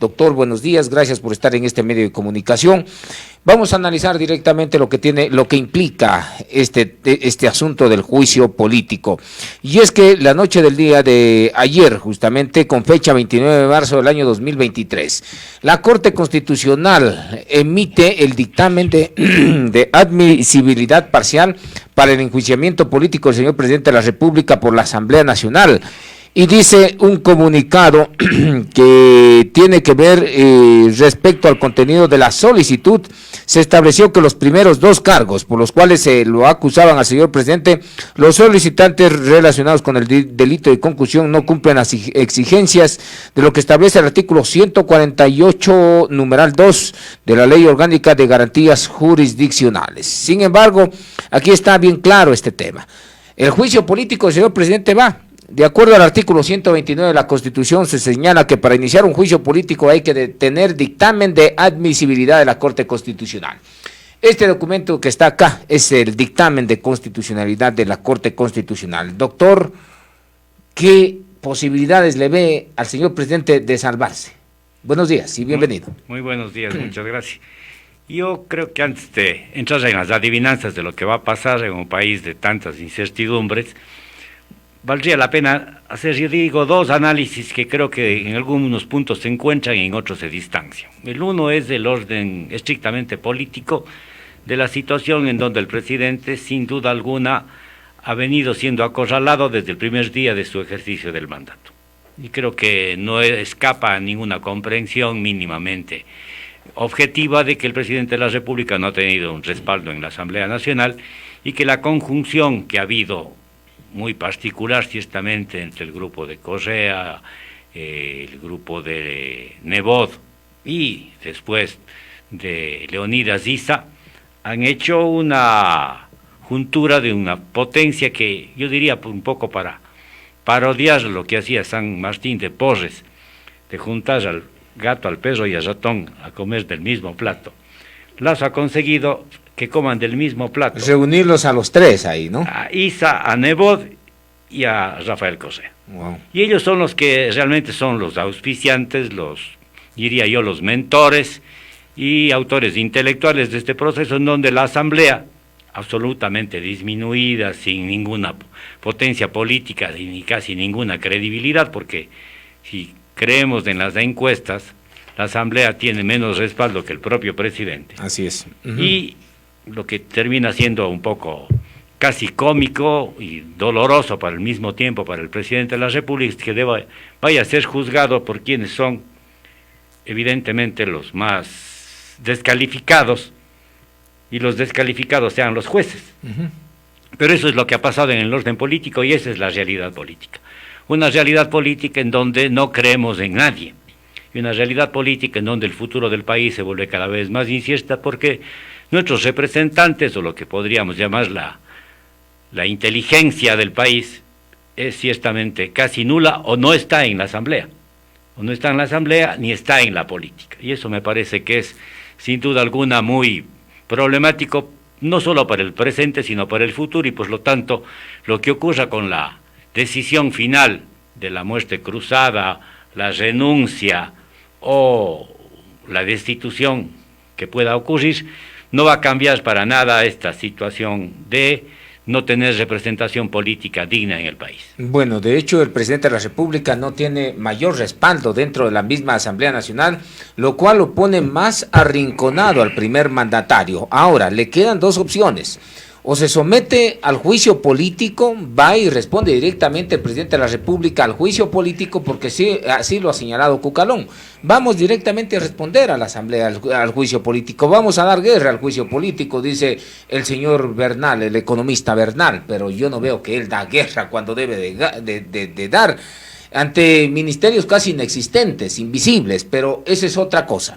Doctor, buenos días, gracias por estar en este medio de comunicación. Vamos a analizar directamente lo que implica este asunto del juicio político. Y es que la noche del día de ayer, justamente con fecha 29 de marzo del año 2023, la Corte Constitucional emite el dictamen de admisibilidad parcial para el enjuiciamiento político del señor presidente de la República por la Asamblea Nacional. Y dice un comunicado que tiene que ver respecto al contenido de la solicitud. Se estableció que los primeros dos cargos por los cuales se lo acusaban al señor presidente, los solicitantes relacionados con el delito de concusión no cumplen las exigencias de lo que establece el artículo 148, numeral 2 de la Ley Orgánica de Garantías Jurisdiccionales. Sin embargo, aquí está bien claro este tema. El juicio político del señor presidente va. De acuerdo al artículo 129 de la Constitución, se señala que para iniciar un juicio político hay que tener dictamen de admisibilidad de la Corte Constitucional. Este documento que está acá es el dictamen de constitucionalidad de la Corte Constitucional. Doctor, ¿qué posibilidades le ve al señor presidente de salvarse? Buenos días y bienvenido. Muy buenos días, muchas gracias. Yo creo que antes de entrar en las adivinanzas de lo que va a pasar en un país de tantas incertidumbres, valdría la pena hacer, yo digo, dos análisis que creo que en algunos puntos se encuentran y en otros se distancian. El uno es del orden estrictamente político de la situación en donde el presidente, sin duda alguna, ha venido siendo acorralado desde el primer día de su ejercicio del mandato. Y creo que no escapa a ninguna comprensión mínimamente objetiva de que el presidente de la República no ha tenido un respaldo en la Asamblea Nacional y que la conjunción que ha habido muy particular ciertamente entre el grupo de Correa, el grupo de Nebot y después de Leonidas Issa, han hecho una juntura de una potencia que yo diría un poco para parodiar lo que hacía San Martín de Porres, de juntar al gato, al perro y al ratón a comer del mismo plato. Lazo ha conseguido que coman del mismo plato. Reunirlos a los tres ahí, ¿no? A Issa, a Nebot y a Rafael Correa. Wow. Y ellos son los que realmente son los auspiciantes, diría yo, los mentores y autores intelectuales de este proceso, en donde la Asamblea, absolutamente disminuida, sin ninguna potencia política ni casi ninguna credibilidad, porque si creemos en las encuestas, la Asamblea tiene menos respaldo que el propio presidente. Así es. Y lo que termina siendo un poco casi cómico y doloroso para el mismo tiempo para el presidente de la República, es que vaya a ser juzgado por quienes son evidentemente los más descalificados, y los descalificados sean los jueces. Pero eso es lo que ha pasado en el orden político y esa es la realidad política. Una realidad política en donde no creemos en nadie, y una realidad política en donde el futuro del país se vuelve cada vez más incierta porque nuestros representantes, o lo que podríamos llamar la inteligencia del país, es ciertamente casi nula o no está en la Asamblea. O no está en la Asamblea ni está en la política. Y eso me parece que es, sin duda alguna, muy problemático, no solo para el presente, sino para el futuro, y por lo tanto, lo que ocurra con la decisión final de la muerte cruzada, la renuncia o la destitución que pueda ocurrir, no va a cambiar para nada esta situación de no tener representación política digna en el país. Bueno, de hecho, el presidente de la República no tiene mayor respaldo dentro de la misma Asamblea Nacional, lo cual lo pone más arrinconado al primer mandatario. Ahora, le quedan dos opciones. O se somete al juicio político, va y responde directamente el presidente de la República al juicio político, porque sí, así lo ha señalado Cucalón. Vamos directamente a responder a la Asamblea, al juicio político. Vamos a dar guerra al juicio político, dice el señor Bernal, el economista Bernal, pero yo no veo que él da guerra cuando debe de dar ante ministerios casi inexistentes, invisibles, pero esa es otra cosa.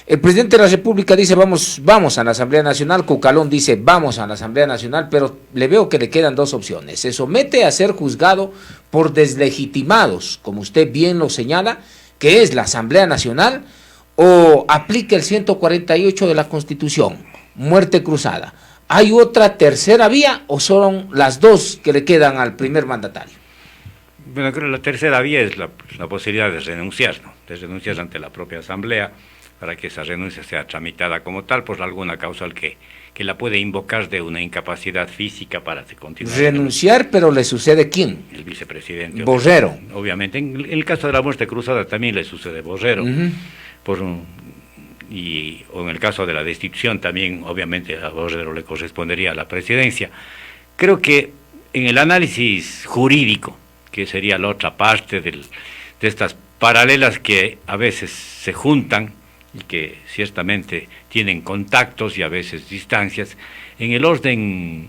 El presidente de la República dice vamos a la Asamblea Nacional, Cucalón dice vamos a la Asamblea Nacional, pero le veo que le quedan dos opciones. Se somete a ser juzgado por deslegitimados, como usted bien lo señala, que es la Asamblea Nacional, o aplica el 148 de la Constitución, muerte cruzada. ¿Hay otra tercera vía o son las dos que le quedan al primer mandatario? Bueno, creo que la tercera vía es la posibilidad de renunciar, ¿no? de renunciar ante la propia Asamblea para que esa renuncia sea tramitada como tal por alguna causal que la puede invocar de una incapacidad física para continuar. Renunciar, pero ¿le sucede quién? El vicepresidente. Borrero. Obviamente. En el caso de la muerte cruzada también le sucede Borrero. O en el caso de la destitución también, obviamente, a Borrero le correspondería la presidencia. Creo que en el análisis jurídico, que sería la otra parte de estas paralelas que a veces se juntan y que ciertamente tienen contactos y a veces distancias, en el orden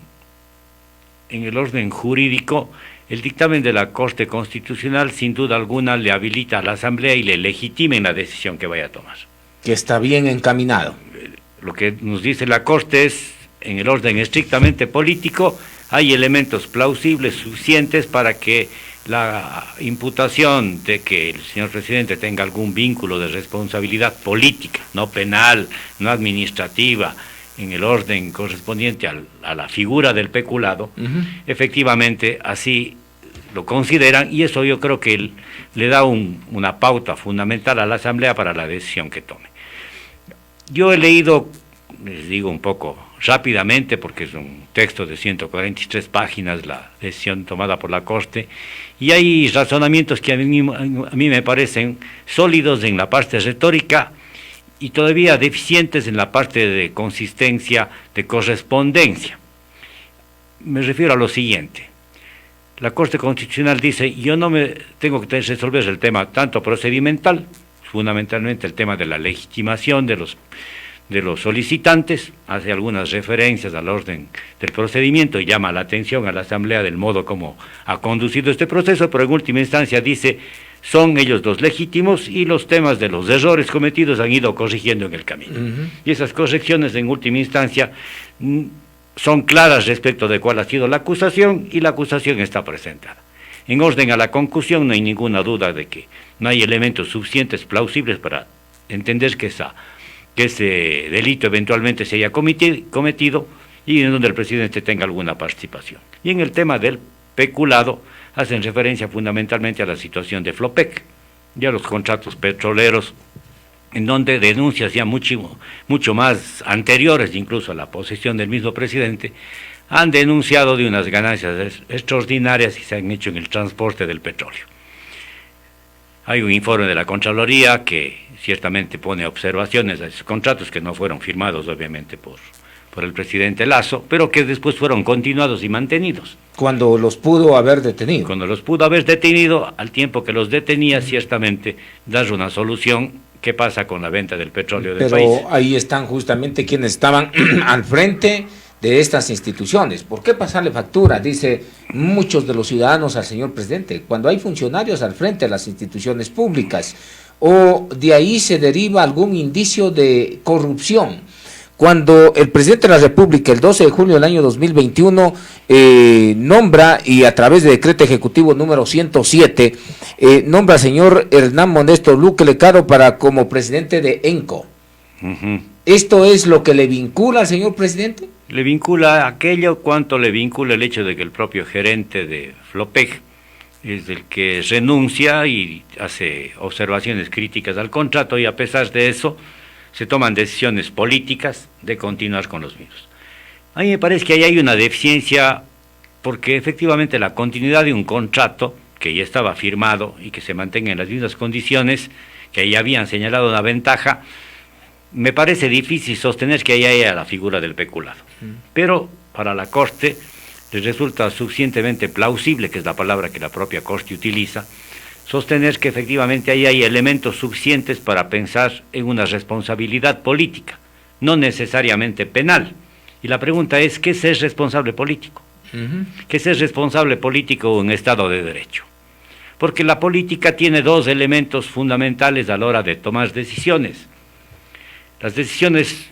jurídico, el dictamen de la Corte Constitucional sin duda alguna le habilita a la Asamblea y le legitima en la decisión que vaya a tomar. Que está bien encaminado. Lo que nos dice la Corte es, en el orden estrictamente político, hay elementos plausibles suficientes para que la imputación de que el señor presidente tenga algún vínculo de responsabilidad política, no penal, no administrativa, en el orden correspondiente a la figura del peculado, efectivamente así lo consideran, y eso yo creo que le da una pauta fundamental a la Asamblea para la decisión que tome. Yo he leído, les digo un poco rápidamente, porque es un texto de 143 páginas, la decisión tomada por la Corte, y hay razonamientos que a mí me parecen sólidos en la parte retórica y todavía deficientes en la parte de consistencia, de correspondencia. Me refiero a lo siguiente. La Corte Constitucional dice, yo no me tengo que resolver el tema tanto procedimental, fundamentalmente el tema de la legitimación de los solicitantes, hace algunas referencias al orden del procedimiento y llama la atención a la Asamblea del modo como ha conducido este proceso, pero en última instancia dice, son ellos los legítimos y los temas de los errores cometidos han ido corrigiendo en el camino. Y esas correcciones en última instancia son claras respecto de cuál ha sido la acusación y la acusación está presentada. En orden a la conclusión no hay ninguna duda de que no hay elementos suficientes plausibles para entender que ese delito eventualmente se haya cometido y en donde el presidente tenga alguna participación. Y en el tema del peculado hacen referencia fundamentalmente a la situación de Flopec, ya los contratos petroleros, en donde denuncias ya mucho más anteriores incluso a la posesión del mismo presidente, han denunciado de unas ganancias extraordinarias y se han hecho en el transporte del petróleo. Hay un informe de la Contraloría que ciertamente pone observaciones a esos contratos que no fueron firmados obviamente por el presidente Lasso, pero que después fueron continuados y mantenidos. Cuando los pudo haber detenido. Cuando los pudo haber detenido, al tiempo que los detenía, ciertamente dar una solución. ¿Qué pasa con la venta del petróleo del país? Pero ahí están justamente quienes estaban al frente de estas instituciones. ¿Por qué pasarle factura? Dice muchos de los ciudadanos al señor presidente, cuando hay funcionarios al frente de las instituciones públicas, o de ahí se deriva algún indicio de corrupción. Cuando el presidente de la República, el 12 de julio del año 2021, nombra, y a través de decreto ejecutivo número 107, nombra al señor Hernán Modesto Luque Lecaro como presidente de ENCO. ¿Esto es lo que le vincula al señor presidente? Le vincula aquello cuanto le vincula el hecho de que el propio gerente de Flopec es el que renuncia y hace observaciones críticas al contrato, y a pesar de eso se toman decisiones políticas de continuar con los mismos. A mí me parece que ahí hay una deficiencia, porque efectivamente la continuidad de un contrato que ya estaba firmado y que se mantenga en las mismas condiciones, que ya habían señalado una ventaja, me parece difícil sostener que ahí haya la figura del peculado. Pero para la Corte les resulta suficientemente plausible, que es la palabra que la propia Corte utiliza, sostener que efectivamente ahí hay elementos suficientes para pensar en una responsabilidad política, no necesariamente penal. Y la pregunta es, ¿qué es ser responsable político? ¿Qué es ser responsable político en Estado de Derecho? Porque la política tiene dos elementos fundamentales a la hora de tomar decisiones. Las decisiones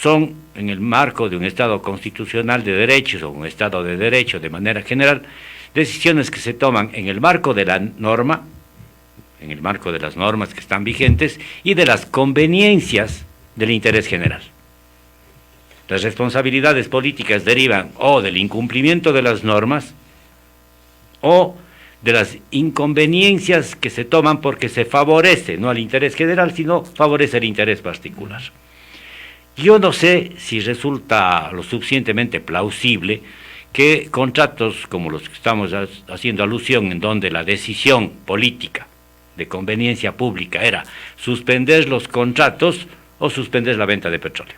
son, en el marco de un Estado constitucional de derechos o un Estado de derecho de manera general, decisiones que se toman en el marco de la norma, en el marco de las normas que están vigentes y de las conveniencias del interés general. Las responsabilidades políticas derivan o del incumplimiento de las normas o de las inconveniencias que se toman porque se favorece, no al interés general, sino favorece el interés particular. Yo no sé si resulta lo suficientemente plausible que contratos como los que estamos haciendo alusión, en donde la decisión política de conveniencia pública era suspender los contratos o suspender la venta de petróleo.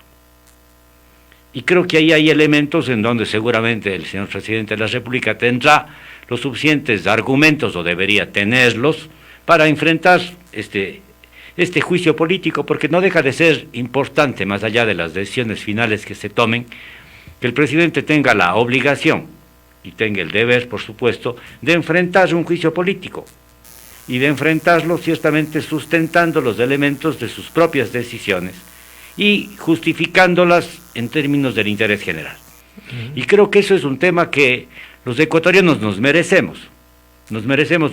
Y creo que ahí hay elementos en donde seguramente el señor presidente de la República tendrá los suficientes argumentos, o debería tenerlos, para enfrentar este juicio político, porque no deja de ser importante, más allá de las decisiones finales que se tomen, que el presidente tenga la obligación, y tenga el deber, por supuesto, de enfrentar un juicio político, y de enfrentarlo ciertamente sustentando los elementos de sus propias decisiones, y justificándolas en términos del interés general. Y creo que eso es un tema que los ecuatorianos nos merecemos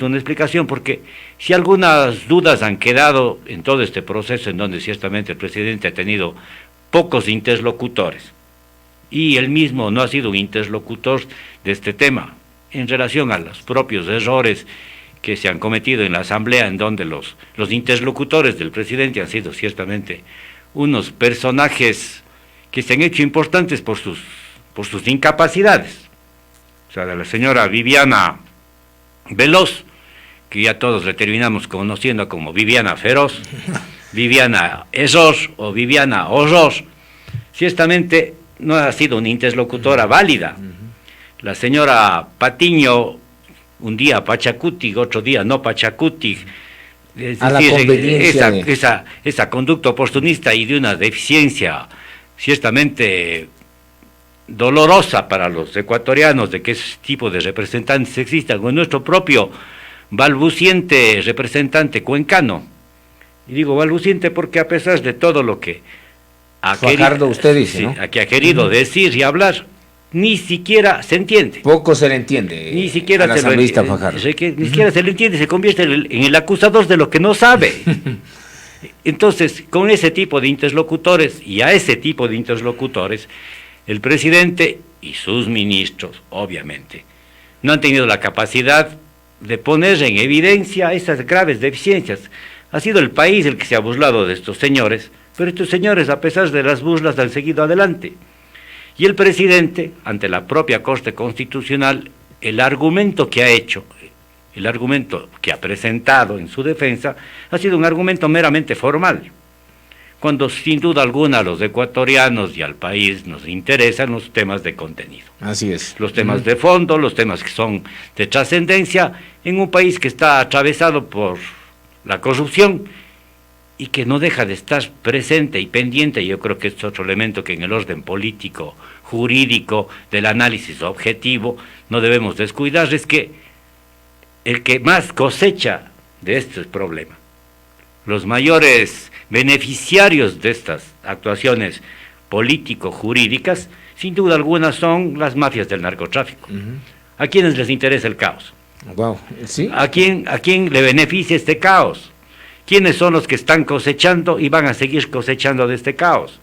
una explicación, porque si algunas dudas han quedado en todo este proceso, en donde ciertamente el presidente ha tenido pocos interlocutores, y él mismo no ha sido un interlocutor de este tema, en relación a los propios errores que se han cometido en la Asamblea, en donde los interlocutores del presidente han sido ciertamente unos personajes que se han hecho importantes por sus incapacidades. O sea, de la señora Viviana Veloz, que ya todos le terminamos conociendo como Viviana Feroz, Viviana Error o Viviana Horror, ciertamente no ha sido una interlocutora válida. La señora Patiño, un día Pachacuti, otro día no Pachacuti, es a decir, la conveniencia esa conducta oportunista y de una deficiencia ciertamente dolorosa para los ecuatorianos, de que ese tipo de representantes existan, con nuestro propio balbuciente representante cuencano. Y digo balbuciente porque, a pesar de todo lo que ha querido, usted dice, ¿no? que ha querido decir y hablar, ni siquiera se entiende. Poco se le entiende. Ni siquiera se le entiende, se convierte en el acusador de lo que no sabe. Entonces, con ese tipo de interlocutores, y a ese tipo de interlocutores, el presidente y sus ministros, obviamente, no han tenido la capacidad de poner en evidencia esas graves deficiencias. Ha sido el país el que se ha burlado de estos señores, pero estos señores, a pesar de las burlas, han seguido adelante. Y el presidente, ante la propia Corte Constitucional, el argumento que ha hecho, el argumento que ha presentado en su defensa, ha sido un argumento meramente formal, cuando sin duda alguna a los ecuatorianos y al país nos interesan los temas de contenido. Así es. Los temas de fondo, los temas que son de trascendencia, en un país que está atravesado por la corrupción y que no deja de estar presente y pendiente. Yo creo que es otro elemento que en el orden político, jurídico, del análisis objetivo, no debemos descuidar, es que el que más cosecha de este problema, los mayores beneficiarios de estas actuaciones político-jurídicas, sin duda alguna son las mafias del narcotráfico. ¿A quiénes les interesa el caos? Wow. ¿Sí? ¿A quién le beneficia este caos? ¿Quiénes son los que están cosechando y van a seguir cosechando de este caos?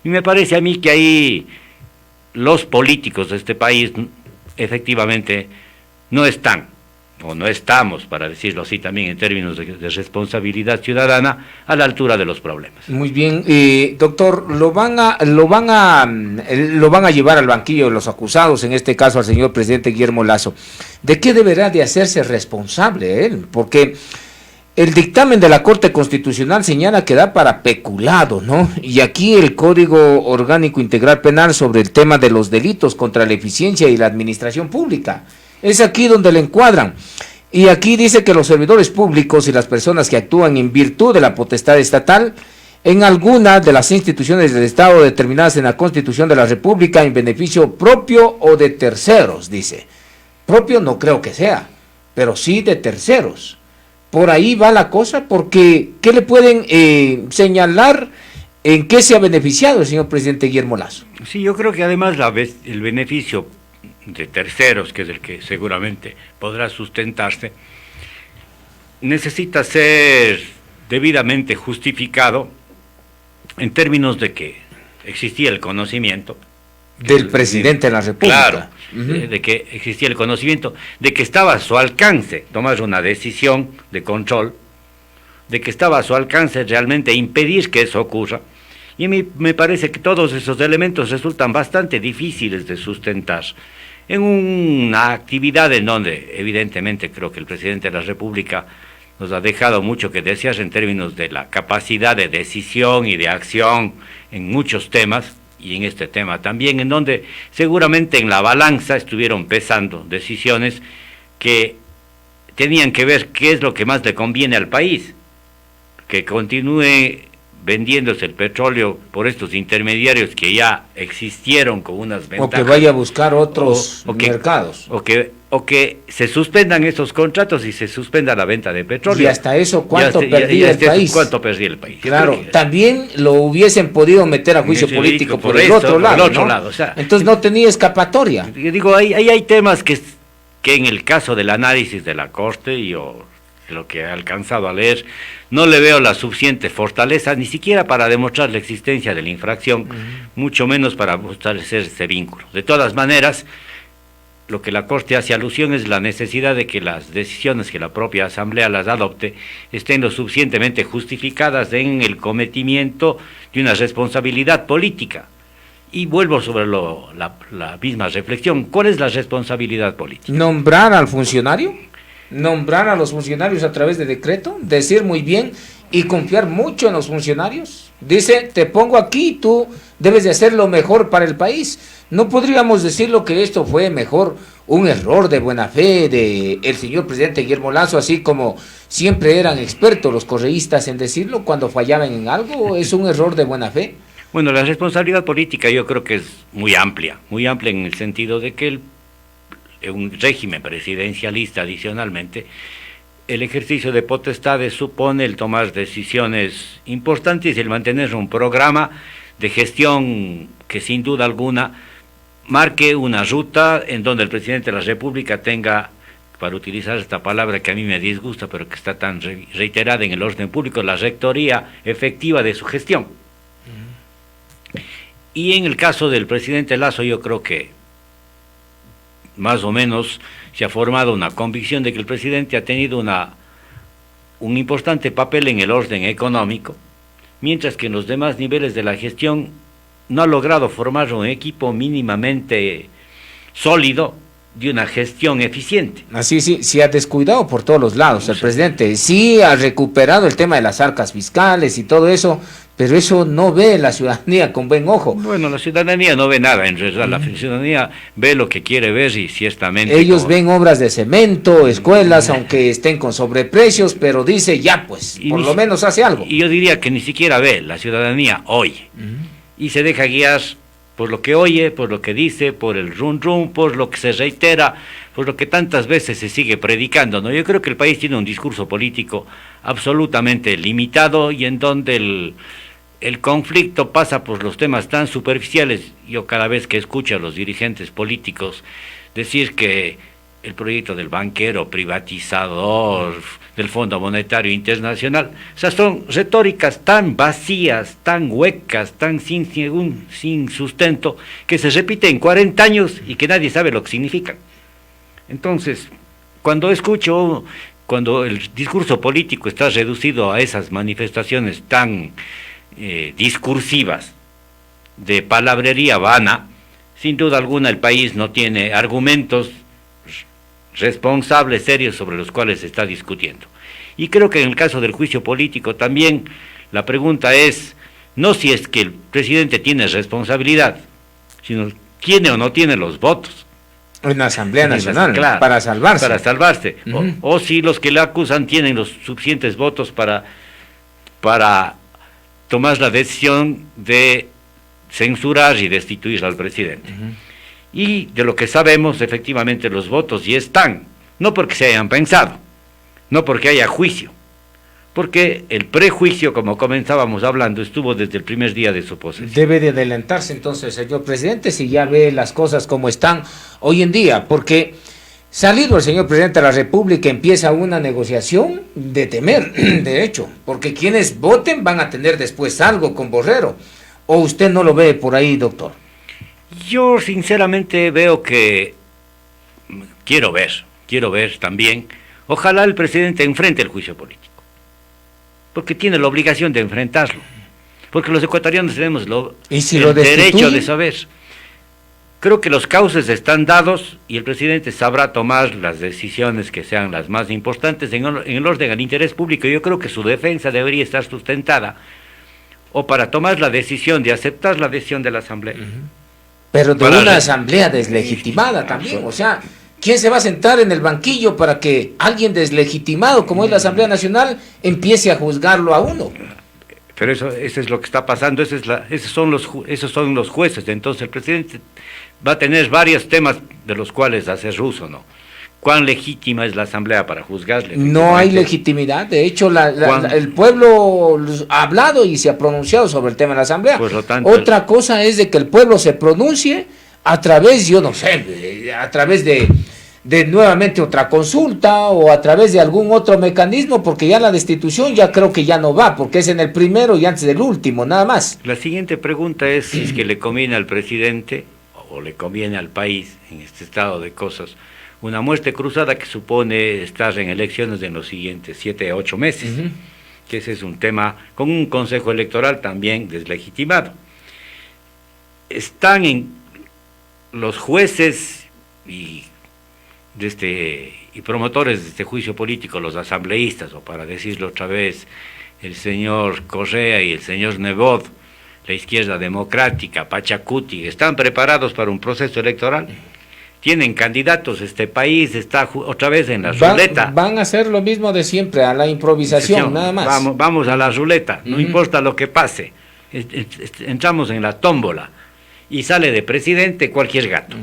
Y me parece a mí que ahí los políticos de este país efectivamente no están, o no estamos, para decirlo así también en términos de responsabilidad ciudadana, a la altura de los problemas. Muy bien, doctor, lo van a llevar al banquillo de los acusados, en este caso al señor presidente Guillermo Lasso. ¿De qué deberá de hacerse responsable él? Porque el dictamen de la Corte Constitucional señala que da para peculado, ¿no? Y aquí el Código Orgánico Integral Penal sobre el tema de los delitos contra la eficiencia y la administración pública. Es aquí donde le encuadran. Y aquí dice que los servidores públicos y las personas que actúan en virtud de la potestad estatal en alguna de las instituciones del Estado determinadas en la Constitución de la República en beneficio propio o de terceros, dice. Propio no creo que sea, pero sí de terceros. Por ahí va la cosa, porque ¿qué le pueden señalar en qué se ha beneficiado el señor presidente Guillermo Lasso? Sí, yo creo que además el beneficio de terceros, que es el que seguramente podrá sustentarse, necesita ser debidamente justificado en términos de que existía el conocimiento Del presidente de la República. Claro, de que existía el conocimiento, de que estaba a su alcance tomar una decisión de control, de que estaba a su alcance realmente impedir que eso ocurra. Y a mí me parece que todos esos elementos resultan bastante difíciles de sustentar en una actividad en donde evidentemente creo que el presidente de la República nos ha dejado mucho que desear en términos de la capacidad de decisión y de acción en muchos temas, y en este tema también, en donde seguramente en la balanza estuvieron pesando decisiones que tenían que ver qué es lo que más le conviene al país, que continúe vendiéndose el petróleo por estos intermediarios que ya existieron con unas ventajas. O que vaya a buscar otros mercados. O que se suspendan esos contratos y se suspenda la venta de petróleo. Y hasta eso, ¿cuánto perdía el país? ¿Cuánto perdía el país? Claro, también lo hubiesen podido meter a juicio político por el otro lado. O sea, entonces no tenía escapatoria. Yo digo, ahí hay temas que en el caso del análisis de la Corte, y lo que he alcanzado a leer, no le veo la suficiente fortaleza, ni siquiera para demostrar la existencia de la infracción, mucho menos para fortalecer ese vínculo. De todas maneras, lo que la Corte hace alusión es la necesidad de que las decisiones que la propia Asamblea las adopte estén lo suficientemente justificadas en el cometimiento de una responsabilidad política. Y vuelvo sobre la misma reflexión. ¿Cuál es la responsabilidad política? ¿Nombrar al funcionario? ¿Nombrar a los funcionarios a través de decreto? ¿Decir muy bien y confiar mucho en los funcionarios? Dice, te pongo aquí, tú debes de hacer lo mejor para el país. ¿No podríamos decirlo que esto fue mejor un error de buena fe del señor presidente Guillermo Lasso, así como siempre eran expertos los correístas en decirlo cuando fallaban en algo? ¿Es un error de buena fe? Bueno, la responsabilidad política yo creo que es muy amplia en el sentido de que un régimen presidencialista adicionalmente, el ejercicio de potestades supone el tomar decisiones importantes y el mantener un programa de gestión que sin duda alguna marque una ruta en donde el presidente de la República tenga, para utilizar esta palabra que a mí me disgusta, pero que está tan reiterada en el orden público, la rectoría efectiva de su gestión. Y en el caso del presidente Lasso, yo creo que más o menos se ha formado una convicción de que el presidente ha tenido un importante papel en el orden económico, mientras que en los demás niveles de la gestión no ha logrado formar un equipo mínimamente sólido de una gestión eficiente. Así sí, se ha descuidado por todos los lados el presidente. Sí ha recuperado el tema de las arcas fiscales y todo eso, pero eso no ve la ciudadanía con buen ojo. Bueno, la ciudadanía no ve nada, en realidad la ciudadanía ve lo que quiere ver y ciertamente... Ellos ven obras de cemento, escuelas, aunque estén con sobreprecios, pero dice ya pues, por lo menos hace algo. Y yo diría que ni siquiera ve, la ciudadanía oye, y se deja guiar por lo que oye, por lo que dice, por el rum, por lo que se reitera, por lo que tantas veces se sigue predicando, ¿no? Yo creo que el país tiene un discurso político absolutamente limitado y en donde el conflicto pasa por los temas tan superficiales. Yo cada vez que escucho a los dirigentes políticos decir que el proyecto del banquero privatizador, del Fondo Monetario Internacional, o sea, son retóricas tan vacías, tan huecas, tan sin sustento, que se repiten 40 años y que nadie sabe lo que significan. Entonces, cuando el discurso político está reducido a esas manifestaciones tan discursivas, de palabrería vana, sin duda alguna el país no tiene argumentos responsables, serios, sobre los cuales se está discutiendo. Y creo que en el caso del juicio político también la pregunta es, no si es que el presidente tiene responsabilidad, sino tiene o no tiene los votos. En la Asamblea Nacional, claro, para salvarse. Para salvarse. O si los que le acusan tienen los suficientes votos para tomar la decisión de censurar y destituir al presidente. Y de lo que sabemos, efectivamente los votos ya están, no porque se hayan pensado, no porque haya juicio, porque el prejuicio, como comenzábamos hablando, estuvo desde el primer día de su posesión. Debe de adelantarse entonces, señor presidente, si ya ve las cosas como están hoy en día, porque salido el señor presidente de la República empieza una negociación de temer, de hecho, porque quienes voten van a tener después algo con Borrero, o usted no lo ve por ahí, doctor. Yo sinceramente veo que, quiero ver también, ojalá el presidente enfrente el juicio político, porque tiene la obligación de enfrentarlo, porque los ecuatorianos tenemos el derecho de saber. Creo que los cauces están dados y el presidente sabrá tomar las decisiones que sean las más importantes en el orden al interés público. Yo creo que su defensa debería estar sustentada o para tomar la decisión de aceptar la decisión de la Asamblea. Pero de una asamblea deslegitimada también, o sea, ¿quién se va a sentar en el banquillo para que alguien deslegitimado como es la Asamblea Nacional empiece a juzgarlo a uno? Pero eso es lo que está pasando, esos son los jueces. Entonces el presidente va a tener varios temas de los cuales hacer uso, ¿no? ¿Cuán legítima es la Asamblea para juzgarle? No hay legitimidad, de hecho el pueblo ha hablado y se ha pronunciado sobre el tema de la Asamblea. Por lo tanto, otra cosa es de que el pueblo se pronuncie a través, yo no sé, a través de nuevamente otra consulta o a través de algún otro mecanismo, porque ya la destitución ya creo que ya no va, porque es en el primero y antes del último, nada más. La siguiente pregunta es si es que le conviene al presidente o le conviene al país en este estado de cosas una muerte cruzada que supone estar en elecciones en los siguientes 7 a 8 meses, que ese es un tema con un consejo electoral también deslegitimado. Están los jueces y promotores de este juicio político, los asambleístas, o para decirlo otra vez, el señor Correa y el señor Nebot, la izquierda democrática, Pachacuti, ¿están preparados para un proceso electoral? Tienen candidatos, este país está otra vez en la ruleta. Van a hacer lo mismo de siempre, a la improvisación, nada más. Vamos a la ruleta, no importa lo que pase, entramos en la tómbola y sale de presidente cualquier gato.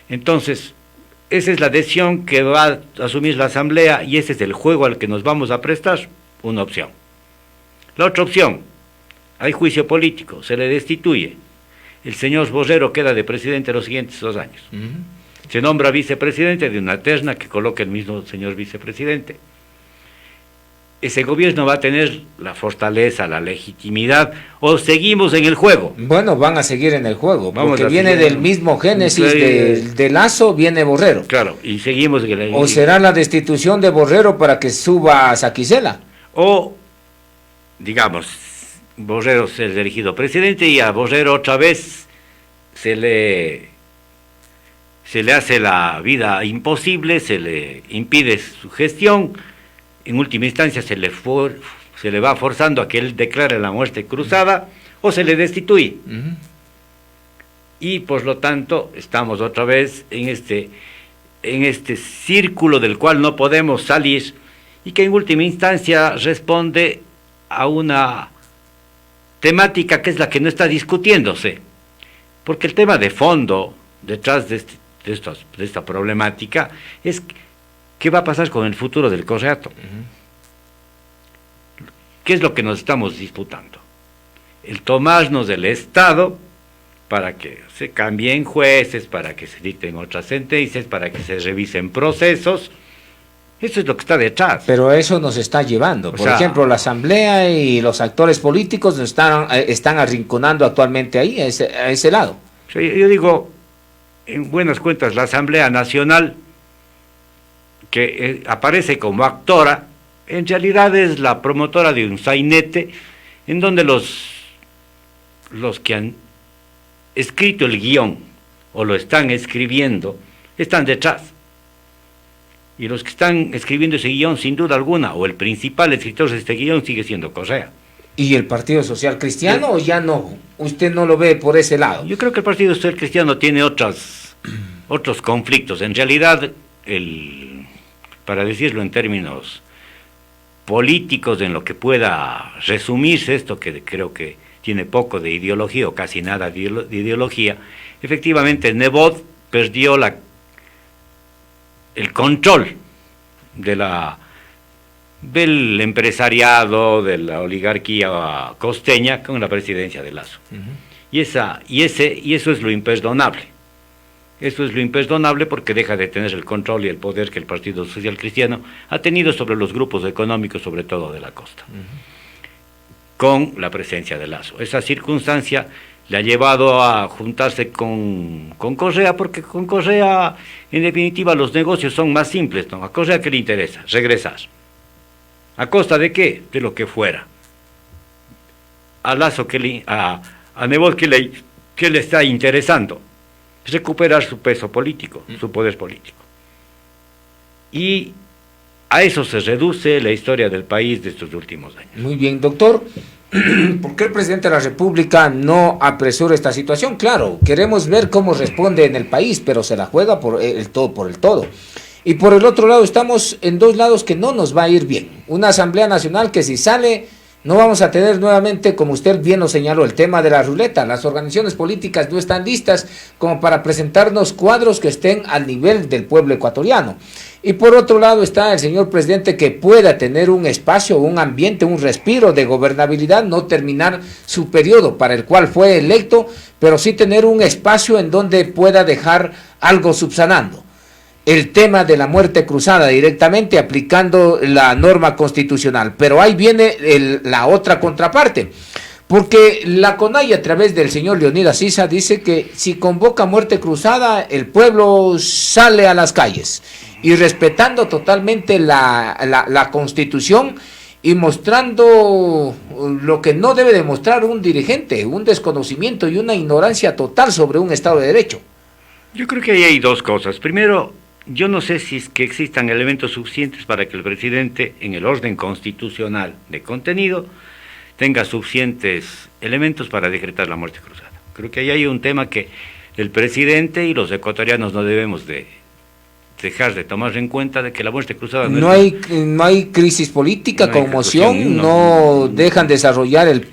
Entonces, esa es la decisión que va a asumir la Asamblea y ese es el juego al que nos vamos a prestar, una opción. La otra opción, hay juicio político, se le destituye. El señor Borrero queda de presidente los siguientes 2 años. Se nombra vicepresidente de una terna que coloca el mismo señor vicepresidente. Ese gobierno va a tener la fortaleza, la legitimidad, o seguimos en el juego. Bueno, van a seguir en el juego, porque viene del mismo génesis de Lazo, viene Borrero. Claro, y seguimos en el... ¿O será la destitución de Borrero para que suba a Saquicela? O, digamos, Borrero es elegido presidente y a Borrero otra vez se le hace la vida imposible, se le impide su gestión, en última instancia se le va forzando a que él declare la muerte cruzada o se le destituye. Y por lo tanto estamos otra vez en este círculo del cual no podemos salir y que en última instancia responde a una temática que es la que no está discutiéndose, porque el tema de fondo detrás de esta problemática es qué va a pasar con el futuro del Correato. ¿Qué es lo que nos estamos disputando? El tomarnos del Estado para que se cambien jueces, para que se dicten otras sentencias, para que se revisen procesos. Eso es lo que está detrás. Pero eso nos está llevando. Por ejemplo, la Asamblea y los actores políticos nos están arrinconando actualmente ahí, a ese lado. Yo digo, en buenas cuentas, la Asamblea Nacional, que aparece como actora, en realidad es la promotora de un sainete en donde los que han escrito el guión o lo están escribiendo están detrás. Y los que están escribiendo ese guión, sin duda alguna, o el principal escritor de este guión sigue siendo Correa. ¿Y el Partido Social Cristiano o ya no? ¿Usted no lo ve por ese lado? Yo creo que el Partido Social Cristiano tiene otros conflictos. En realidad, para decirlo en términos políticos, en lo que pueda resumirse esto, que creo que tiene poco de ideología o casi nada de ideología, efectivamente Nebot perdió el control del empresariado, de la oligarquía costeña con la presidencia de Lazo. Y eso es lo imperdonable. Eso es lo imperdonable porque deja de tener el control y el poder que el Partido Social Cristiano ha tenido sobre los grupos económicos, sobre todo de la costa, con la presencia de Lazo. Esa circunstancia le ha llevado a juntarse con Correa, porque con Correa, en definitiva, los negocios son más simples, ¿no? A Correa, ¿qué le interesa? Regresar. ¿A costa de qué? De lo que fuera. A Lasso, a Nebot, ¿qué le está interesando? Recuperar su peso político, su poder político. Y a eso se reduce la historia del país de estos últimos años. Muy bien, doctor. ¿Por qué el presidente de la República no apresura esta situación? Claro, queremos ver cómo responde en el país, pero se la juega por el todo. Y por el otro lado, estamos en dos lados que no nos va a ir bien. Una Asamblea Nacional que si sale, no vamos a tener nuevamente, como usted bien lo señaló, el tema de la ruleta. Las organizaciones políticas no están listas como para presentarnos cuadros que estén al nivel del pueblo ecuatoriano. Y por otro lado está el señor presidente que pueda tener un espacio, un ambiente, un respiro de gobernabilidad, no terminar su periodo para el cual fue electo, pero sí tener un espacio en donde pueda dejar algo subsanando. El tema de la muerte cruzada directamente aplicando la norma constitucional. Pero ahí viene la otra contraparte, porque la CONAIE a través del señor Leonidas Issa dice que si convoca muerte cruzada, el pueblo sale a las calles, y respetando totalmente la Constitución y mostrando lo que no debe demostrar un dirigente, un desconocimiento y una ignorancia total sobre un Estado de Derecho. Yo creo que ahí hay dos cosas. Primero, yo no sé si es que existan elementos suficientes para que el presidente, en el orden constitucional de contenido, tenga suficientes elementos para decretar la muerte cruzada. Creo que ahí hay un tema que el presidente y los ecuatorianos no debemos de dejar de tomar en cuenta, de que la muerte cruzada no hay crisis política, no conmoción, no dejan desarrollar el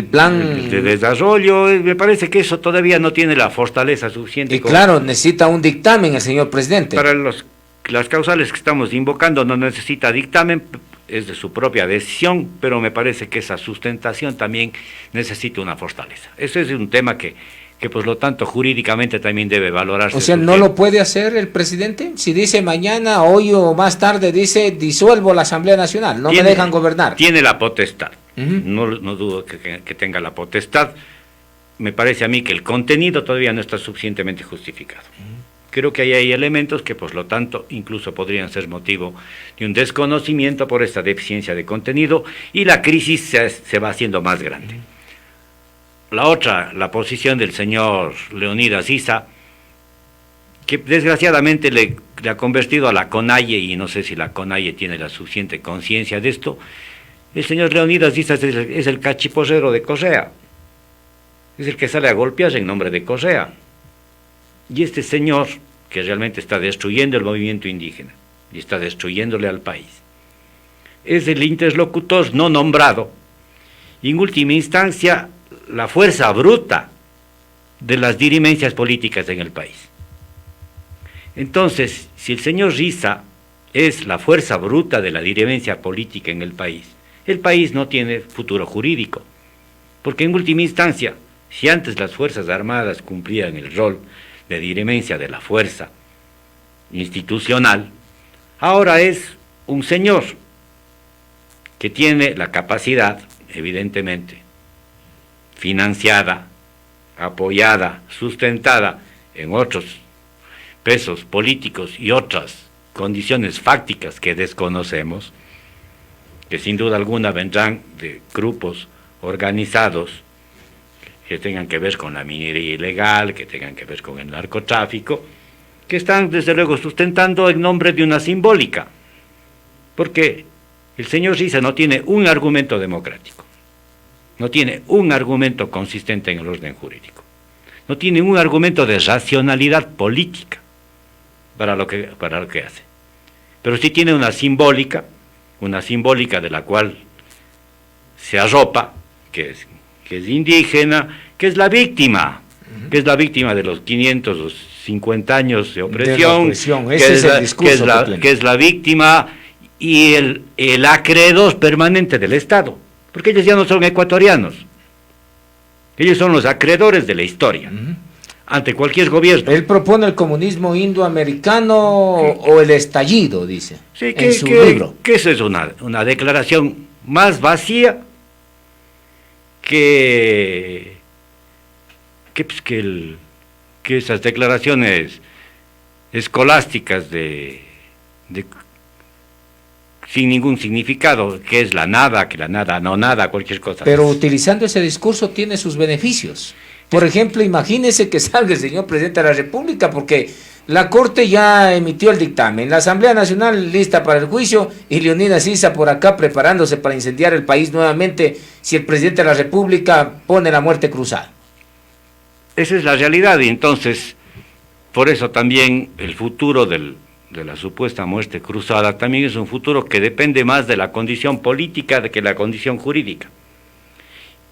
plan de desarrollo. Me parece que eso todavía no tiene la fortaleza suficiente. Y claro, necesita un dictamen el señor presidente. Para las causales que estamos invocando no necesita dictamen, es de su propia decisión, pero me parece que esa sustentación también necesita una fortaleza. Ese es un tema que por lo tanto jurídicamente también debe valorarse. O sea, ¿no lo puede hacer el presidente? Si dice mañana, hoy o más tarde, dice disuelvo la Asamblea Nacional, no me dejan gobernar. Tiene la potestad, no dudo que tenga la potestad. Me parece a mí que el contenido todavía no está suficientemente justificado. Creo que ahí hay elementos que por lo tanto incluso podrían ser motivo de un desconocimiento por esta deficiencia de contenido, y la crisis se va haciendo más grande. La otra, la posición del señor Leonidas Issa, que desgraciadamente le ha convertido a la CONAIE, y no sé si la CONAIE tiene la suficiente conciencia de esto. El señor Leonidas Issa es el cachiporrero de Correa, es el que sale a golpear en nombre de Correa. Y este señor, que realmente está destruyendo el movimiento indígena, y está destruyéndole al país, es el interlocutor no nombrado, y en última instancia, la fuerza bruta de las dirimencias políticas en el país. Entonces, si el señor Issa es la fuerza bruta de la dirimencia política en el país no tiene futuro jurídico, porque en última instancia, si antes las Fuerzas Armadas cumplían el rol de dirimencia de la fuerza institucional, ahora es un señor que tiene la capacidad, evidentemente, financiada, apoyada, sustentada en otros pesos políticos y otras condiciones fácticas que desconocemos, que sin duda alguna vendrán de grupos organizados que tengan que ver con la minería ilegal, que tengan que ver con el narcotráfico, que están desde luego sustentando en nombre de una simbólica, porque el señor Issa no tiene un argumento democrático, no tiene un argumento consistente en el orden jurídico, no tiene un argumento de racionalidad política para lo que hace, pero sí tiene una simbólica de la cual se arropa, que es indígena, que es la víctima de los 550 años de opresión, que es la víctima y el acreedor permanente del Estado, porque ellos ya no son ecuatorianos, ellos son los acreedores de la historia, ante cualquier gobierno. Él propone el comunismo indoamericano o el estallido, dice, sí, en su libro. Que eso es una declaración más vacía que pues, que esas declaraciones escolásticas sin ningún significado, que es la nada, que la nada no nada, cualquier cosa. Pero utilizando ese discurso tiene sus beneficios. Por ejemplo, imagínese que salga el señor presidente de la República, porque la Corte ya emitió el dictamen, la Asamblea Nacional lista para el juicio y Leonidas Issa por acá preparándose para incendiar el país nuevamente si el presidente de la República pone la muerte cruzada. Esa es la realidad, y entonces, por eso también el futuro de la supuesta muerte cruzada también es un futuro que depende más de la condición política que la condición jurídica.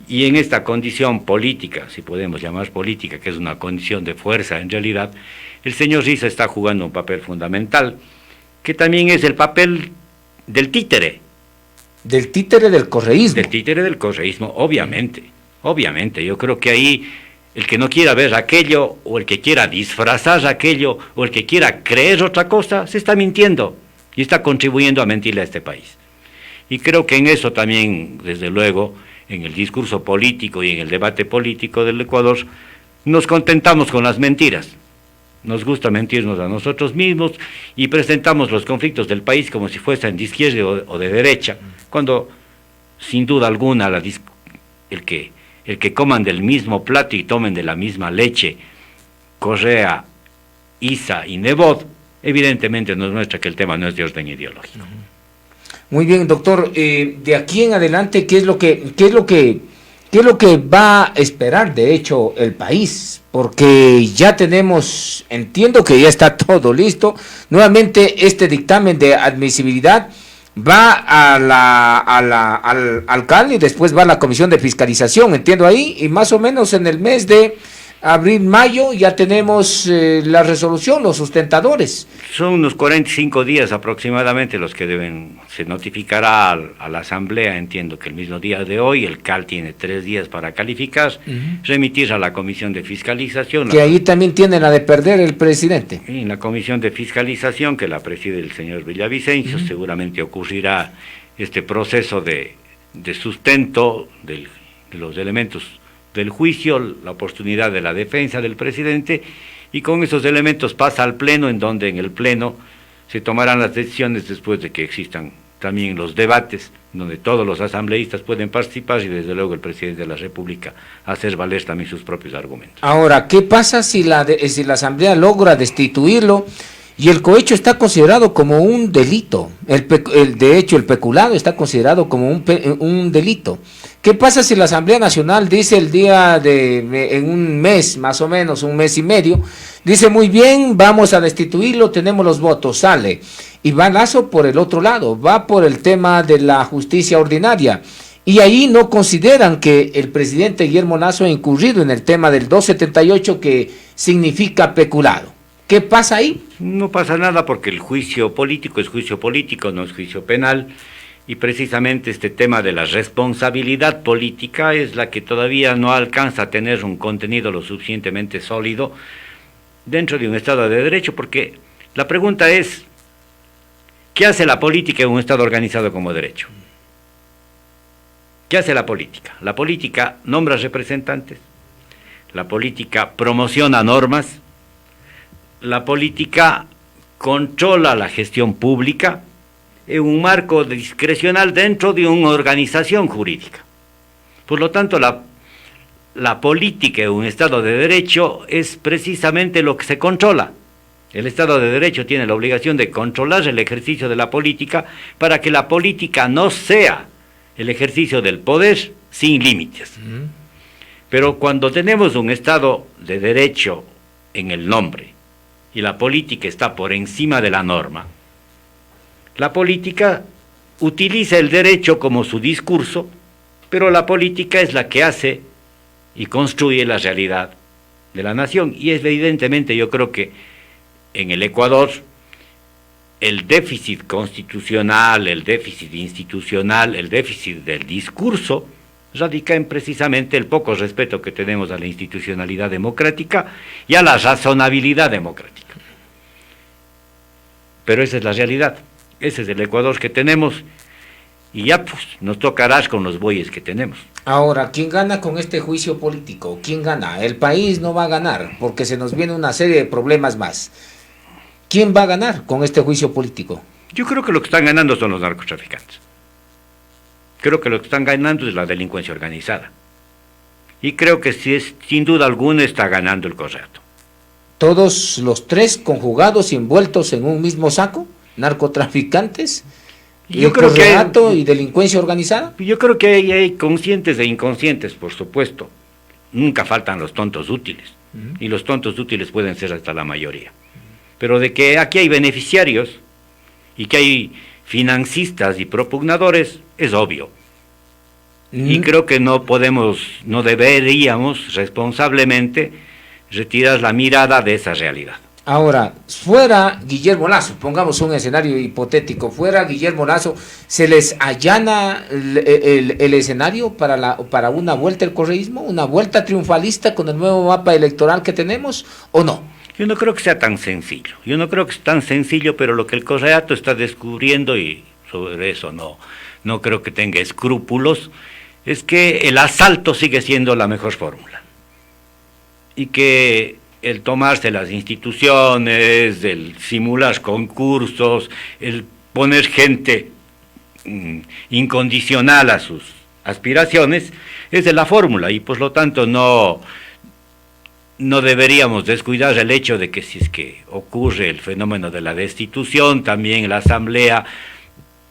Y en esta condición política, si podemos llamar política, que es una condición de fuerza en realidad, el señor Issa está jugando un papel fundamental, que también es el papel del títere. Del títere del correísmo. Del títere del correísmo, obviamente. Yo creo que ahí el que no quiera ver aquello, o el que quiera disfrazar aquello, o el que quiera creer otra cosa, se está mintiendo y está contribuyendo a mentirle a este país. Y creo que en eso también, desde luego, en el discurso político y en el debate político del Ecuador, nos contentamos con las mentiras. Nos gusta mentirnos a nosotros mismos y presentamos los conflictos del país como si fuesen de izquierda o de derecha, cuando sin duda alguna el que coman del mismo plato y tomen de la misma leche, Correa, Issa y Nebot, evidentemente nos muestra que el tema no es de orden ideológico. Muy bien, doctor. De aquí en adelante, ¿qué es lo que va a esperar, de hecho, el país? Porque ya tenemos, entiendo que ya está todo listo. Nuevamente, este dictamen de admisibilidad va al CAL y después va a la Comisión de Fiscalización, entiendo ahí, y más o menos en el mes de abril, mayo, ya tenemos la resolución, los sustentadores. Son unos 45 días aproximadamente los que se notificará a la Asamblea, entiendo que el mismo día de hoy, el CAL tiene 3 días para calificar, remitir a la Comisión de Fiscalización. Que ahí también tiene la de perder el presidente. En la Comisión de Fiscalización, que la preside el señor Villavicencio, seguramente ocurrirá este proceso de sustento de los elementos del juicio, la oportunidad de la defensa del presidente, y con esos elementos pasa al Pleno, en donde en el Pleno se tomarán las decisiones después de que existan también los debates, donde todos los asambleístas pueden participar y desde luego el presidente de la República hacer valer también sus propios argumentos. Ahora, ¿qué pasa si la Asamblea logra destituirlo y el cohecho está considerado como un delito? De hecho, el peculado está considerado como un delito. ¿Qué pasa si la Asamblea Nacional dice el día en un mes, más o menos, un mes y medio, dice muy bien, vamos a destituirlo, tenemos los votos, sale, y va Lasso por el otro lado, va por el tema de la justicia ordinaria, y ahí no consideran que el presidente Guillermo Lasso ha incurrido en el tema del 278 que significa peculado? ¿Qué pasa ahí? No pasa nada porque el juicio político es juicio político, no es juicio penal, y precisamente este tema de la responsabilidad política es la que todavía no alcanza a tener un contenido lo suficientemente sólido dentro de un Estado de Derecho, porque la pregunta es, ¿qué hace la política en un Estado organizado como derecho? ¿Qué hace la política? La política nombra representantes, la política promociona normas, la política controla la gestión pública en un marco discrecional dentro de una organización jurídica. Por lo tanto, la política en un Estado de Derecho es precisamente lo que se controla. El Estado de Derecho tiene la obligación de controlar el ejercicio de la política para que la política no sea el ejercicio del poder sin límites. Pero cuando tenemos un Estado de Derecho en el nombre y la política está por encima de la norma, la política utiliza el derecho como su discurso, pero la política es la que hace y construye la realidad de la nación. Y es evidentemente, yo creo que en el Ecuador, el déficit constitucional, el déficit institucional, el déficit del discurso, radica en precisamente el poco respeto que tenemos a la institucionalidad democrática y a la razonabilidad democrática. Pero esa es la realidad. Ese es el Ecuador que tenemos, y ya pues nos tocará con los bueyes que tenemos. Ahora, ¿quién gana con este juicio político? ¿Quién gana? El país no va a ganar, porque se nos viene una serie de problemas más. ¿Quién va a ganar con este juicio político? Yo creo que lo que están ganando son los narcotraficantes. Creo que lo que están ganando es la delincuencia organizada. Y creo que sin duda alguna está ganando el correcto. ¿Todos los tres conjugados y envueltos en un mismo saco? ¿Narcotraficantes? Yo creo que y delincuencia organizada. Yo creo que hay conscientes e inconscientes, por supuesto. Nunca faltan los tontos útiles. Y los tontos útiles pueden ser hasta la mayoría. Pero de que aquí hay beneficiarios y que hay financistas y propugnadores, es obvio. Y creo que no deberíamos responsablemente retirar la mirada de esa realidad. Ahora, fuera Guillermo Lasso, pongamos un escenario hipotético, fuera Guillermo Lasso, ¿se les allana el escenario para una vuelta al correísmo, una vuelta triunfalista con el nuevo mapa electoral que tenemos, o no? Yo no creo que sea tan sencillo, pero lo que el Correato está descubriendo, y sobre eso no creo que tenga escrúpulos, es que el asalto sigue siendo la mejor fórmula. Y que el tomarse las instituciones, el simular concursos, el poner gente incondicional a sus aspiraciones, es de la fórmula, y por lo tanto no deberíamos descuidar el hecho de que si es que ocurre el fenómeno de la destitución, también la Asamblea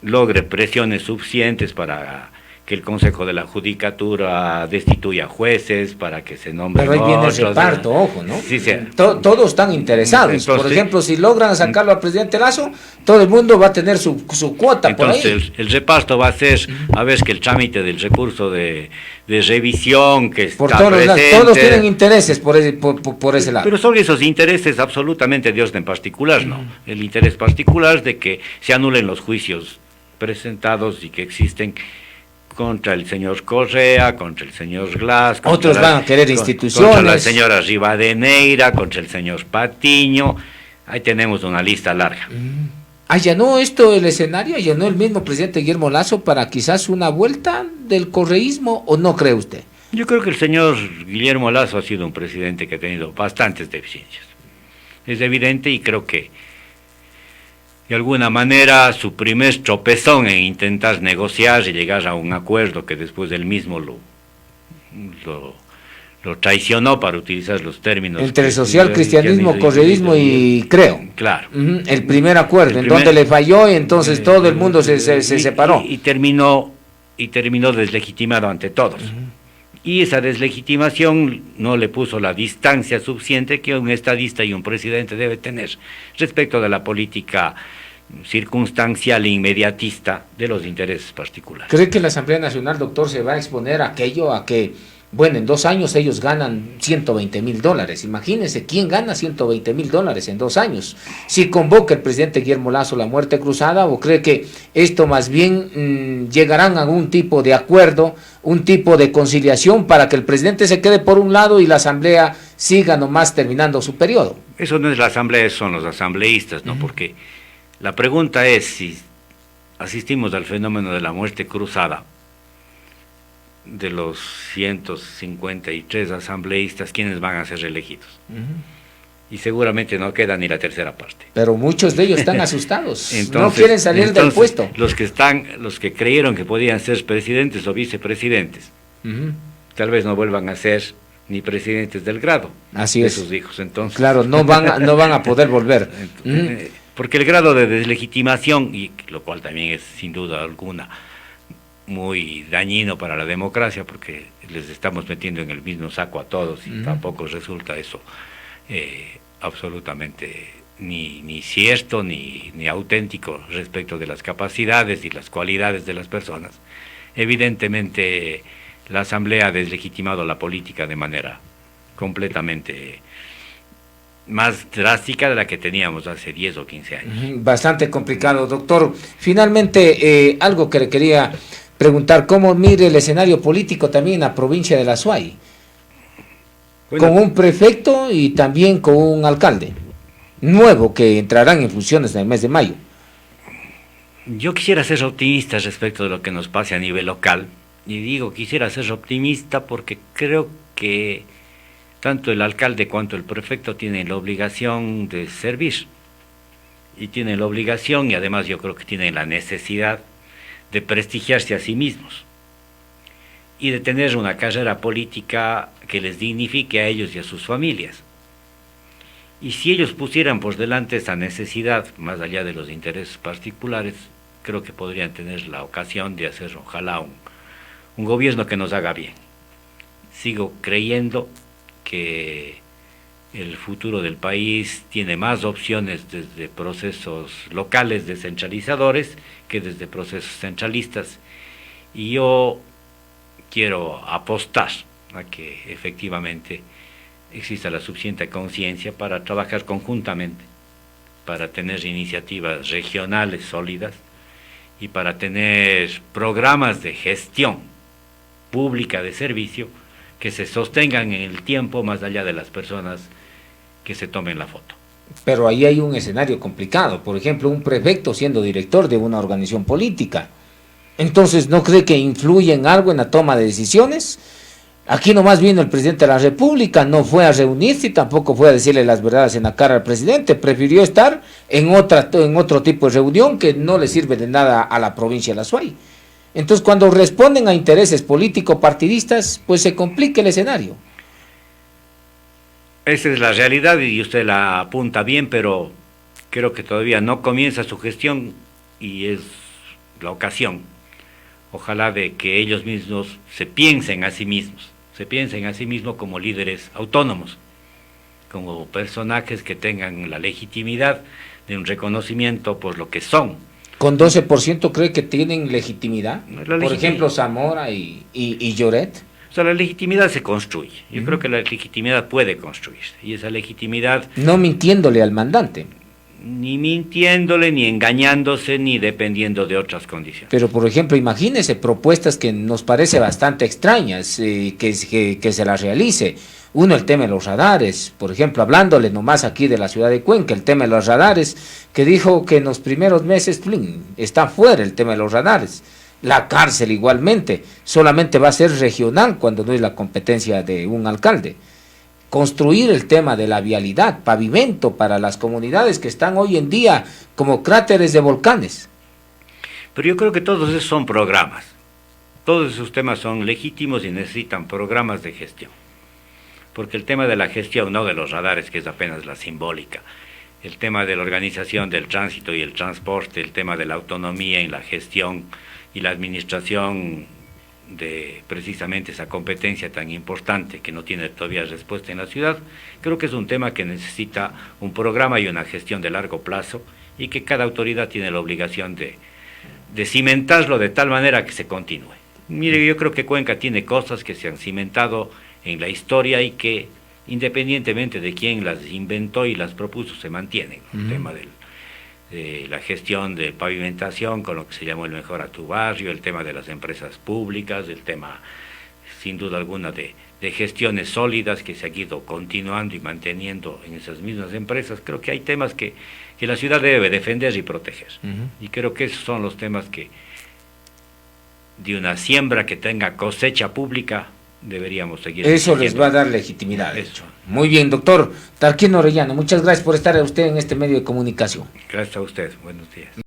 logre presiones suficientes para que el Consejo de la Judicatura destituya jueces, para que se nombren otros. Pero ahí viene el reparto, ojo, ¿no? Sí. Todos están interesados. Entonces, por ejemplo, si logran sacarlo al presidente Lasso, todo el mundo va a tener su cuota. Entonces, por ahí. El reparto va a ser, a ver, que el trámite del recurso de revisión que está por presente. Todos tienen intereses por ese lado. Pero son esos intereses absolutamente de orden particular, ¿no? El interés particular de que se anulen los juicios presentados y que existen contra el señor Correa, contra el señor Glass, otros van a querer instituciones, contra la señora Rivadeneira, contra el señor Patiño. Ahí tenemos una lista larga. ¿Allanó esto el escenario? ¿Allanó el mismo presidente Guillermo Lasso para quizás una vuelta del correísmo, o no cree usted? Yo creo que el señor Guillermo Lasso ha sido un presidente que ha tenido bastantes deficiencias. Es evidente, y creo que de alguna manera su primer tropezón en intentar negociar y llegar a un acuerdo que después él mismo lo traicionó, para utilizar los términos entre social, cristianismo, correísmo y creo. Claro. El primer acuerdo, en donde le falló, y entonces todo el mundo se separó. Y terminó deslegitimado ante todos. Y esa deslegitimación no le puso la distancia suficiente que un estadista y un presidente debe tener respecto de la política circunstancial e inmediatista de los intereses particulares. ¿Cree que la Asamblea Nacional, doctor, se va a exponer a aquello, a que, bueno, en 2 años ellos ganan $120,000? Imagínense, ¿quién gana $120,000 en 2 años? Si convoca el presidente Guillermo Lasso la muerte cruzada, ¿o cree que esto más bien llegarán a algún tipo de acuerdo, un tipo de conciliación para que el presidente se quede por un lado y la Asamblea siga nomás terminando su periodo? Eso no es la Asamblea, son los asambleístas, ¿no? Porque la pregunta es, si asistimos al fenómeno de la muerte cruzada, de los 153 asambleístas, ¿quiénes van a ser elegidos? Y seguramente no queda ni la tercera parte. Pero muchos de ellos están asustados, no quieren salir del puesto. Los que creyeron que podían ser presidentes o vicepresidentes, tal vez no vuelvan a ser ni presidentes del grado. Así de es. sus hijos. Entonces, claro, no van a poder volver. Porque el grado de deslegitimación, y lo cual también es sin duda alguna muy dañino para la democracia, porque les estamos metiendo en el mismo saco a todos, y tampoco resulta eso absolutamente ni cierto ni auténtico respecto de las capacidades y las cualidades de las personas. Evidentemente la Asamblea ha deslegitimado la política de manera completamente más drástica de la que teníamos hace 10 o 15 años. Bastante complicado, doctor. Finalmente, algo que le quería preguntar, ¿cómo mire el escenario político también en la provincia de la Suay? Bueno, con un prefecto y también con un alcalde nuevo que entrarán en funciones en el mes de mayo. Yo quisiera ser optimista respecto de lo que nos pase a nivel local. Y digo, quisiera ser optimista porque creo que tanto el alcalde cuanto el prefecto tienen la obligación de servir. Y tienen la obligación, y además yo creo que tienen la necesidad de prestigiarse a sí mismos. Y de tener una carrera política que les dignifique a ellos y a sus familias. Y si ellos pusieran por delante esa necesidad, más allá de los intereses particulares, creo que podrían tener la ocasión de hacer, ojalá, un gobierno que nos haga bien. Sigo creyendo que el futuro del país tiene más opciones desde procesos locales descentralizadores que desde procesos centralistas. Y yo quiero apostar a que efectivamente exista la suficiente conciencia para trabajar conjuntamente, para tener iniciativas regionales sólidas y para tener programas de gestión pública de servicio que se sostengan en el tiempo más allá de las personas que se tomen la foto. Pero ahí hay un escenario complicado, por ejemplo, un prefecto siendo director de una organización política. Entonces, ¿no cree que influye en algo en la toma de decisiones? Aquí nomás vino el presidente de la República, no fue a reunirse y tampoco fue a decirle las verdades en la cara al presidente, prefirió estar en otro tipo de reunión que no le sirve de nada a la provincia de La Suay. Entonces, cuando responden a intereses político-partidistas, pues se complica el escenario. Esa es la realidad y usted la apunta bien, pero creo que todavía no comienza su gestión y es la ocasión. Ojalá de que ellos mismos se piensen a sí mismos como líderes autónomos, como personajes que tengan la legitimidad de un reconocimiento por lo que son. ¿Con 12% cree que tienen legitimidad? Por ejemplo, Zamora y Lloret. O sea, la legitimidad se construye. Yo creo que la legitimidad puede construirse. Y esa legitimidad... No mintiéndole al mandante. Ni mintiéndole, ni engañándose, ni dependiendo de otras condiciones. Pero, por ejemplo, imagínese propuestas que nos parece bastante extrañas, que se las realice. Uno, el tema de los radares, por ejemplo, hablándole nomás aquí de la ciudad de Cuenca, el tema de los radares, que dijo que en los primeros meses está fuera el tema de los radares. La cárcel igualmente, solamente va a ser regional cuando no es la competencia de un alcalde. Construir el tema de la vialidad, pavimento para las comunidades que están hoy en día como cráteres de volcanes. Pero yo creo que todos esos son programas. Todos esos temas son legítimos y necesitan programas de gestión. Porque el tema de la gestión, no de los radares, que es apenas la simbólica, el tema de la organización del tránsito y el transporte, el tema de la autonomía en la gestión y la administración de precisamente esa competencia tan importante que no tiene todavía respuesta en la ciudad, creo que es un tema que necesita un programa y una gestión de largo plazo y que cada autoridad tiene la obligación de cimentarlo de tal manera que se continúe. Mire, yo creo que Cuenca tiene cosas que se han cimentado en la historia y que independientemente de quién las inventó y las propuso se mantienen. El tema de la gestión de pavimentación con lo que se llamó el Mejora tu Barrio, el tema de las empresas públicas, el tema sin duda alguna de gestiones sólidas que se ha ido continuando y manteniendo en esas mismas empresas. Creo que hay temas que la ciudad debe defender y proteger. Y creo que esos son los temas que de una siembra que tenga cosecha pública deberíamos seguir. Eso les va a dar legitimidad. Eso. Muy bien, doctor Tarquino Orellano, muchas gracias por estar usted en este medio de comunicación. Gracias a usted, buenos días.